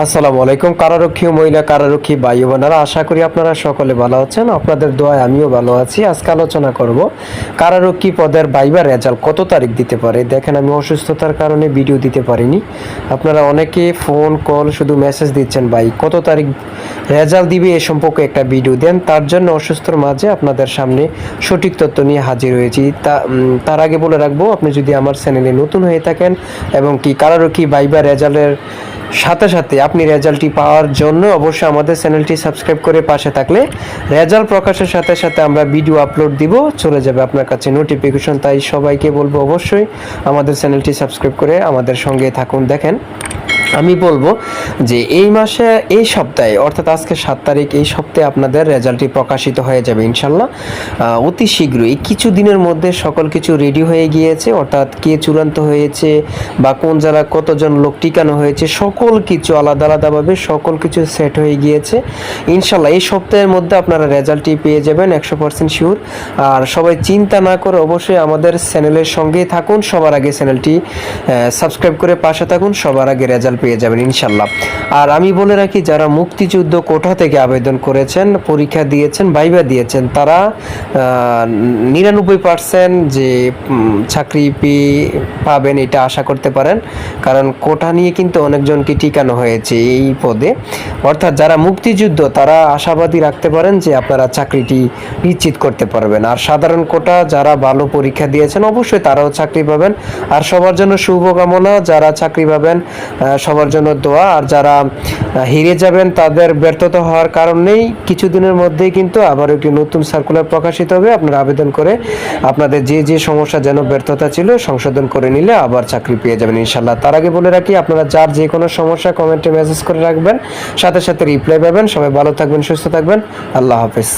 আসসালামু আলাইকুম। কারারক্ষী ও মহিলা কারারক্ষী ভাই ও বোনেরা, আশা করি আপনারা সকলে ভালো আছেন। আপনাদের দোয়ায় আমিও ভালো আছি। আজকে আলোচনা করব কারারক্ষী পদের ভাইবা রেজাল্ট কত তারিখ দিতে পারে। দেখেন, আমি অসুস্থতার কারণে ভিডিও দিতে পারিনি। আপনারা অনেকে ফোন কল শুধু মেসেজ দিচ্ছেন, ভাই কত তারিখ রেজাল্ট দিবে এ সম্পর্কে একটা ভিডিও দেন। তার জন্য অসুস্থর মাঝে আপনাদের সামনে সঠিক তথ্য নিয়ে হাজির হয়েছি। তার আগে বলে রাখবো, আপনি যদি আমার চ্যানেলে নতুন হয়ে থাকেন এবং কি কারারক্ষী ভাইবা রেজাল্টের সাথে সাথে আপনি রেজাল্টটি পাওয়ার জন্য অবশ্যই আমাদের চ্যানেলটি সাবস্ক্রাইব করে পাশে থাকলে রেজাল্ট প্রকাশের সাথে সাথে আমরা ভিডিও আপলোড দিব, চলে যাবে আপনার কাছে নোটিফিকেশন। তাই সবাইকে বলবো অবশ্যই আমাদের চ্যানেলটি সাবস্ক্রাইব করে আমাদের সঙ্গে থাকুন। দেখেন, আমি বলবো যে এই মাসে এই সপ্তাহে অর্থাৎ আজকে 7 তারিখ, এই সপ্তাহে আপনাদের রেজাল্টটি প্রকাশিত হয়ে যাবে ইনশাল্লাহ। অতি শীঘ্রই কিছু দিনের মধ্যে সকল কিছু রেডি হয়ে গিয়েছে, অর্থাৎ কে চূড়ান্ত হয়েছে বা কোন জেলায় কতজন লোক টিকানো হয়েছে, সকল কিছু আলাদা আলাদাভাবে সকল কিছু সেট হয়ে গিয়েছে ইনশাল্লাহ। এই সপ্তাহের মধ্যে আপনারা রেজাল্টটি পেয়ে যাবেন 100% শিওর। আর সবাই চিন্তা না করে অবশ্যই আমাদের চ্যানেলের সঙ্গেই থাকুন, সবার আগে চ্যানেলটি সাবস্ক্রাইব করে পাশে থাকুন, সবার আগে রেজাল্ট পেয়ে যাবেন ইনশাল্লাহ। আর আমি বলে রাখি, যারা মুক্তিযুদ্ধ কোটা থেকে আবেদন করেছেন, পরীক্ষা দিয়েছেন, ভাইবা দিয়েছেন, তারা 99% যে চাকরি পাবেন এটা আশা করতে পারেন, কারণ কোটা নিয়ে কিন্তু অনেকজনকে টিকানো হয়েছে এই পদে। অর্থাৎ যারা মুক্তিযুদ্ধ তারা আশাবাদী রাখতে পারেন যে আপনারা চাকরিটি নিশ্চিত করতে পারবেন। আর সাধারণ কোটা যারা ভালো পরীক্ষা দিয়েছেন অবশ্যই তারাও চাকরি পাবেন। আর সবার জন্য শুভকামনা, যারা চাকরি পাবেন সবার জন্য দোয়া। আর যারা হেরে যাবেন তাদের ব্যর্থতা হওয়ার কারণেই কিছুদিনের মধ্যেই কিন্তু আবার একটি নতুন সার্কুলার প্রকাশিত হবে। আপনারা আবেদন করে আপনাদের যে যে সমস্যা যেন ব্যর্থতা ছিল সংশোধন করে নিলে আবার চাকরি পেয়ে যাবেন ইনশাল্লাহ। তার আগে বলে রাখি, আপনারা যার যে কোনো সমস্যা কমেন্টে মেসেজ করে রাখবেন, সাথে সাথে রিপ্লাই পাবেন। সবাই ভালো থাকবেন, সুস্থ থাকবেন। আল্লাহ হাফেজ।